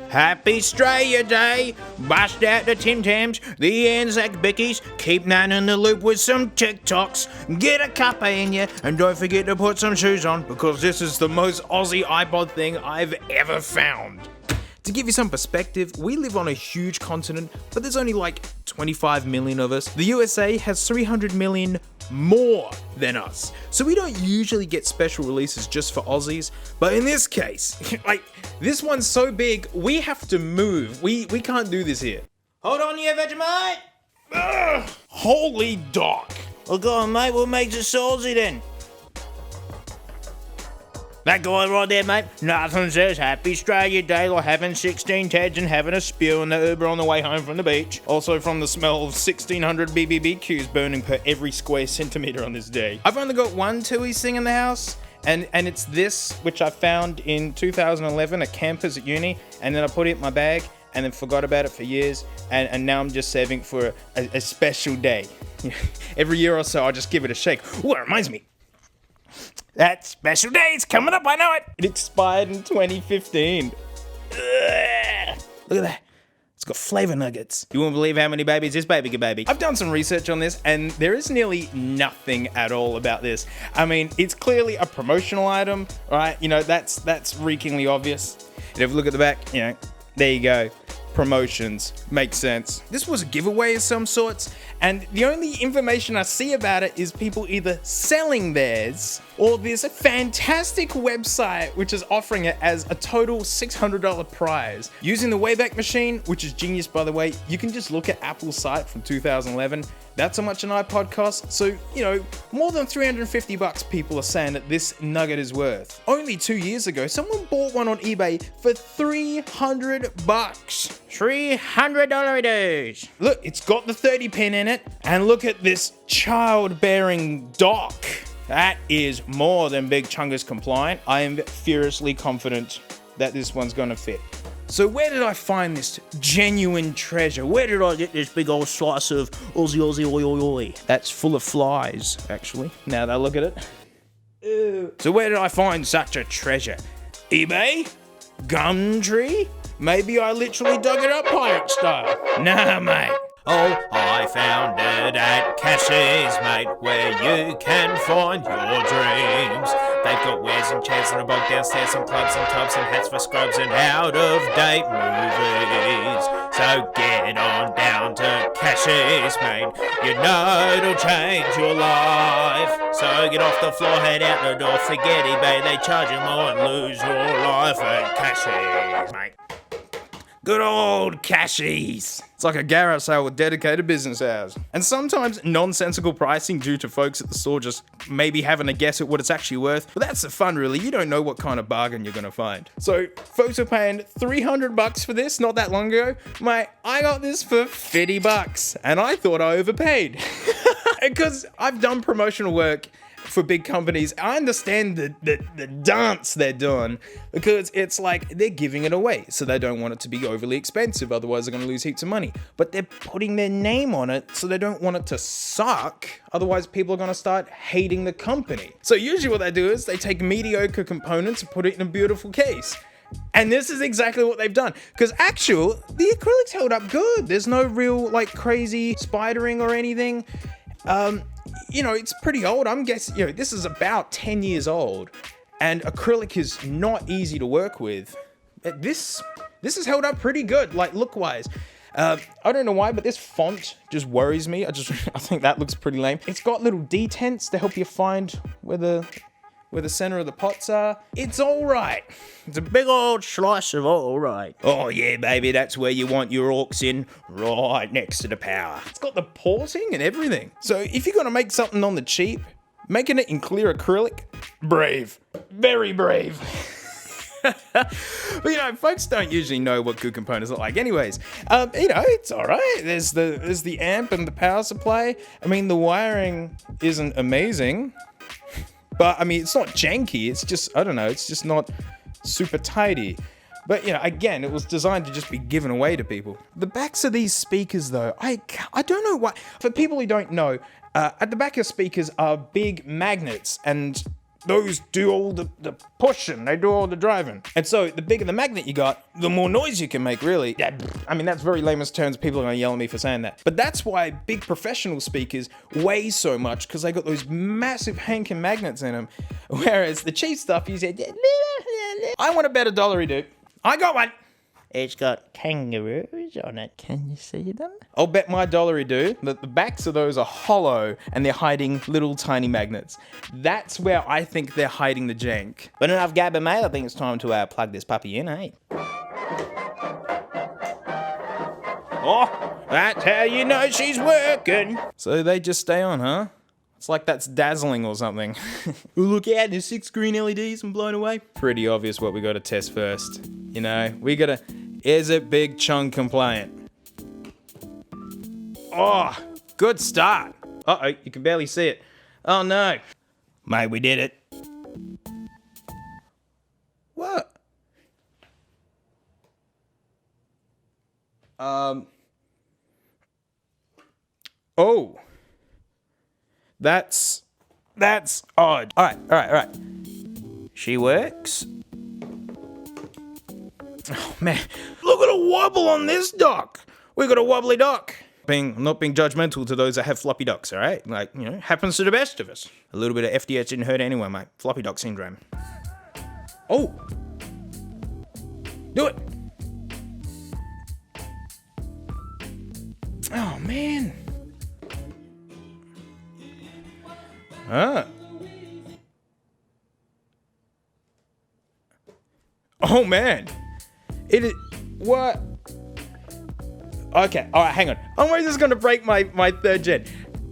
Happy Australia Day! Bust out the Tim Tams, the Anzac Bickies, keep Nan in the loop with some TikToks, get a cuppa in you, and don't forget to put some shoes on because this is the most Aussie iPod thing I've ever found. To give you some perspective, we live on a huge continent, but there's only like 25 million of us. The USA has 300 million more than us. So we don't usually get special releases just for Aussies, but in this case, like, this one's so big, we have to move. We can't do this here. Hold on you Vegemite! Ugh, holy doc. Well go on mate, what makes it so Aussie then? That guy right there, mate, nothing says Happy Australia Day like having 16 Teds and having a spew in the Uber on the way home from the beach. Also from the smell of 1600 BBBQs burning per every square centimetre on this day. I've only got one Tui's thing in the house, and it's this, which I found in 2011 at campus at uni, and then I put it in my bag, and then forgot about it for years, and now I'm just saving for a special day. Every year or so, I'll just give it a shake. Ooh, it reminds me. That special day's coming up, I know it! It expired in 2015. Ugh. Look at that. It's got flavor nuggets. You won't believe how many babies this baby can baby. I've done some research on this and there is nearly nothing at all about this. I mean, it's clearly a promotional item, right? You know, that's reekingly obvious. And if you look at the back, you know, there you go. Promotions. Makes sense. This was a giveaway of some sorts, and the only information I see about it is people either selling theirs or there's a fantastic website which is offering it as a total $600 prize. Using the Wayback Machine, which is genius by the way, you can just look at Apple's site from 2011. That's how much an iPod costs. So, you know, more than 350 bucks people are saying that this nugget is worth. Only 2 years ago, someone bought one on eBay for 300 bucks. $300 it is. Look, it's got the 30 pin in it, and look at this childbearing dock. That is more than Big Chungus compliant. I am furiously confident that this one's gonna fit. So where did I find this genuine treasure? Where did I get this big old slice of Aussie oi oi oi? That's full of flies, actually, now that I look at it. Ew. So where did I find such a treasure? eBay? Gumtree? Maybe I literally dug it up pirate style. Nah, mate. Oh, I found it at Cassie's, mate, where you can find your dreams. They've got wares and chairs and a bog downstairs, some clubs and tubs and hats for scrubs and out-of-date movies. So get on down to Cassie's, mate, you know it'll change your life. So get off the floor, head out the door, forget eBay, they charge you more and lose your life at Cassie's, mate. Good old Cashies. It's like a garage sale with dedicated business hours. And sometimes nonsensical pricing due to folks at the store just maybe having a guess at what it's actually worth. But that's the fun really, you don't know what kind of bargain you're gonna find. So folks are paying 300 bucks for this not that long ago. Mate, I got this for 50 bucks and I thought I overpaid. Because I've done promotional work for big companies, I understand the dance they're doing because it's like they're giving it away, so they don't want it to be overly expensive, otherwise they're going to lose heaps of money. But they're putting their name on it, so they don't want it to suck, otherwise people are going to start hating the company. So usually what they do is they take mediocre components and put it in a beautiful case. And this is exactly what they've done. Because the acrylics held up good. There's no real like crazy spidering or anything. You know, it's pretty old. I'm guessing, you know, this is about 10 years old and acrylic is not easy to work with. This is held up pretty good, like look-wise. I don't know why, but this font just worries me. I think that looks pretty lame. It's got little detents to help you find where the center of the pots are. It's all right. It's a big old slice of all right. Oh yeah, baby, that's where you want your aux in, right next to the power. It's got the porting and everything. So if you're gonna make something on the cheap, making it in clear acrylic, brave, very brave. But you know, folks don't usually know what good components look like anyways. You know, it's all right. There's the amp and the power supply. I mean, the wiring isn't amazing. But, I mean, it's not janky, it's just, I don't know, it's just not super tidy. But, you know, again, it was designed to just be given away to people. The backs of these speakers, though, I don't know why. For people who don't know, at the back of speakers are big magnets, and those do all the pushing, they do all the driving. And so the bigger the magnet you got, the more noise you can make, really. I mean, that's very layman's terms. People are gonna yell at me for saying that. But that's why big professional speakers weigh so much, because they got those massive hanking magnets in them. Whereas the cheap stuff, you said, I want to bet $1, dude. I got one. It's got kangaroos on it. Can you see them? I'll bet my $1 that the backs of those are hollow and they're hiding little tiny magnets. That's where I think they're hiding the jank. But enough gabbing, mate. I think it's time to plug this puppy in, eh? Oh, that's how you know she's working. So they just stay on, huh? It's like that's dazzling or something. Look out, there's 6 green LEDs, I'm blown away. Pretty obvious what we gotta test first. You know, we gotta, is it big chunk compliant? Oh, good start. Uh-oh, you can barely see it. Oh no. Mate, we did it. What? Oh. That's odd. All right. She works. Oh man, look at the wobble on this dock. We got a wobbly dock. I'm not being judgmental to those that have floppy docks, all right? Like, you know, happens to the best of us. A little bit of FDS didn't hurt anyone, mate. Floppy dock syndrome. Oh. Do it. Oh man. Oh man. It is, what? Okay, alright, hang on. I'm worried this is gonna break my 3rd gen.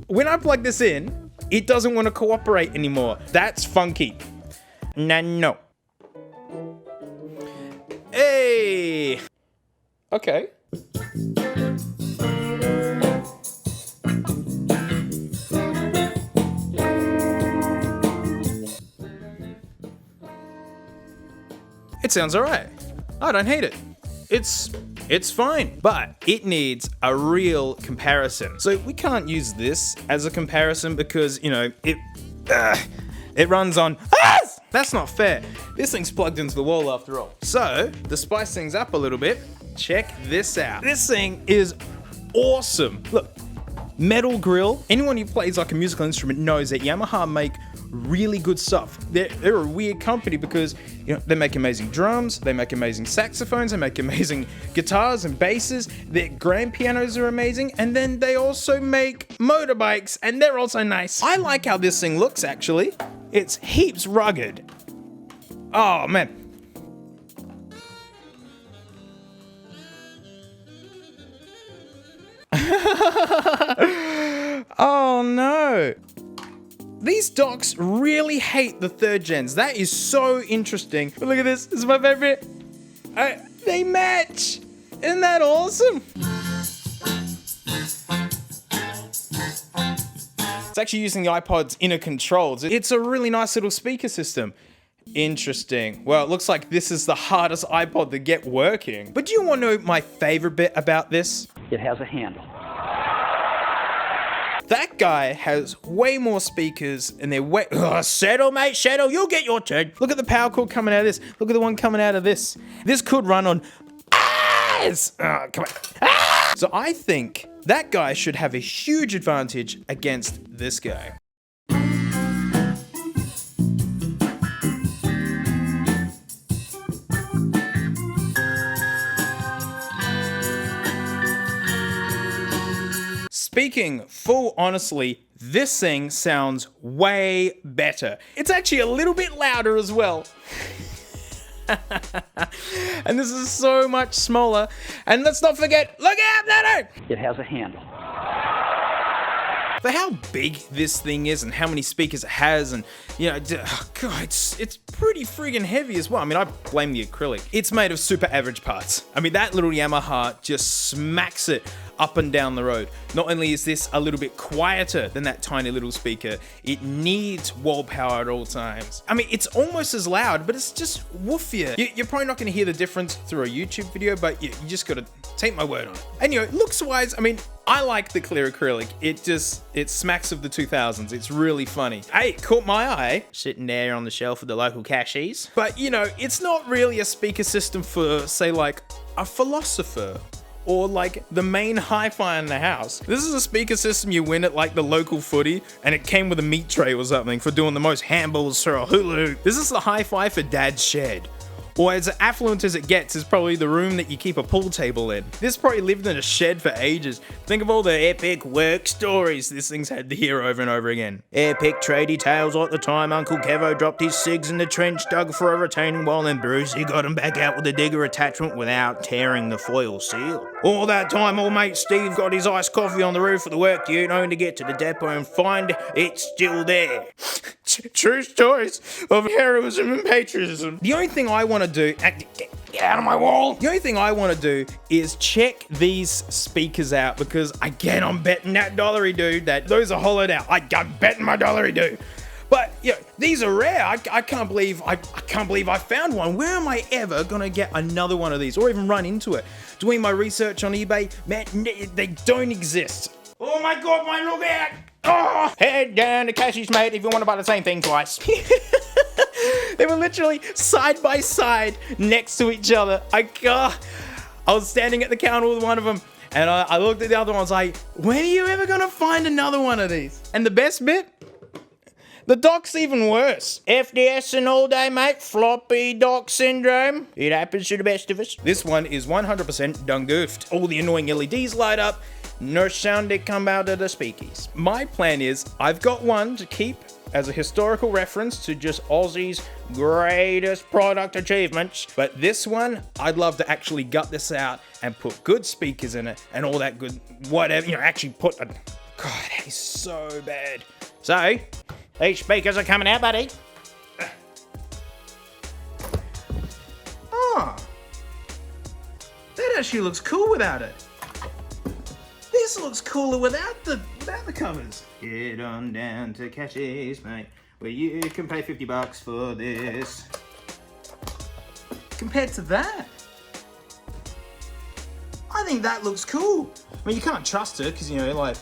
When I plug this in, it doesn't want to cooperate anymore. That's funky. No. Hey! Okay. It sounds alright. I don't hate it. It's fine, but it needs a real comparison. So we can't use this as a comparison because, you know, it runs on. That's not fair. This thing's plugged into the wall after all. So to spice things up a little bit, check this out. This thing is awesome. Look, metal grill. Anyone who plays like a musical instrument knows that Yamaha make really good stuff. They're a weird company because, you know, they make amazing drums, they make amazing saxophones, they make amazing guitars and basses, their grand pianos are amazing, and then they also make motorbikes, and they're also nice. I like how this thing looks, actually. It's heaps rugged. Oh, man. Oh, no. These docks really hate the 3rd gens. That is so interesting. But look at this. This is my favorite. They match. Isn't that awesome? It's actually using the iPod's inner controls. It's a really nice little speaker system. Interesting. Well, it looks like this is the hardest iPod to get working. But do you want to know my favorite bit about this? It has a handle. That guy has way more speakers and they're way... settle, mate, settle. You'll get your turn. Look at the power cord coming out of this. Look at the one coming out of this. This could run on... come on. So I think that guy should have a huge advantage against this guy. Speaking full honestly, this thing sounds way better. It's actually a little bit louder as well. And this is so much smaller. And let's not forget, look out, no! It has a handle. For how big this thing is and how many speakers it has, and you know, God, it's pretty friggin' heavy as well. I mean, I blame the acrylic. It's made of super average parts. I mean, that little Yamaha just smacks it up and down the road. Not only is this a little bit quieter than that tiny little speaker, it needs wall power at all times. I mean, it's almost as loud, but it's just woofier. You're probably not gonna hear the difference through a YouTube video, but you just gotta take my word on it. And looks wise, I mean, I like the clear acrylic. It smacks of the 2000s. It's really funny. Hey, it caught my eye. Sitting there on the shelf of the local cashies. But it's not really a speaker system for, say, like a philosopher or like the main hi-fi in the house. This is a speaker system you win at like the local footy, and it came with a meat tray or something for doing the most handballs for a hula. This is the hi-fi for dad's shed. Or as affluent as it gets is probably the room that you keep a pool table in. This probably lived in a shed for ages. Think of all the epic work stories this thing's had to hear over and over again. Epic tradie tales like the time Uncle Kevo dropped his cigs in the trench, dug for a retaining wall, and Brucey got him back out with a digger attachment without tearing the foil seal. All that time old mate Steve got his iced coffee on the roof of the work ute only to get to the depot and find it's still there. True stories of heroism and patriotism. The only thing I want to do, get out of my wall. The only thing I want to do is check these speakers out, because again, I'm betting that dollary dude that those are hollowed out. I'm betting my dollary dude. But these are rare. I can't believe I found one. Where am I ever gonna get another one of these, or even run into it? Doing my research on eBay, man, they don't exist. Oh my god, my look out! Oh, head down to Cashie's, mate, if you want to buy the same thing twice. They were literally side by side next to each other. I was standing at the counter with one of them, and I looked at the other one. I was like, when are you ever gonna find another one of these? And the best bit? The dock's even worse. FDS and all day, mate. Floppy dock syndrome. It happens to the best of us. This one is 100% done goofed. All the annoying LEDs light up. No sound did come out of the speakies. My plan is, I've got one to keep as a historical reference to just Aussie's greatest product achievements. But this one, I'd love to actually gut this out and put good speakers in it and all that good whatever. Actually put a... God, that is so bad. So, these speakers are coming out, buddy. Oh, that actually looks cool without it. This looks cooler without the covers. Get on down to Cashie's, mate, where you can pay $50 for this. Compared to that, I think that looks cool. I mean, you can't trust it because like,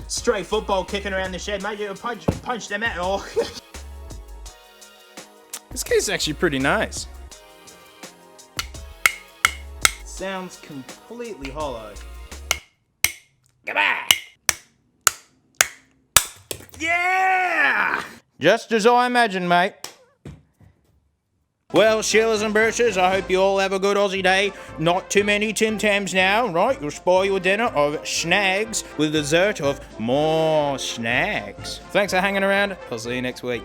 stray football kicking around the shed, mate. You punch them out. Oh. This case is actually pretty nice. Sounds completely hollow. Goodbye. Yeah! Just as I imagined, mate. Well, Shillers and Birches, I hope you all have a good Aussie day. Not too many Tim Tams now, right? You'll spoil your dinner of snags with dessert of more snags. Thanks for hanging around. I'll see you next week.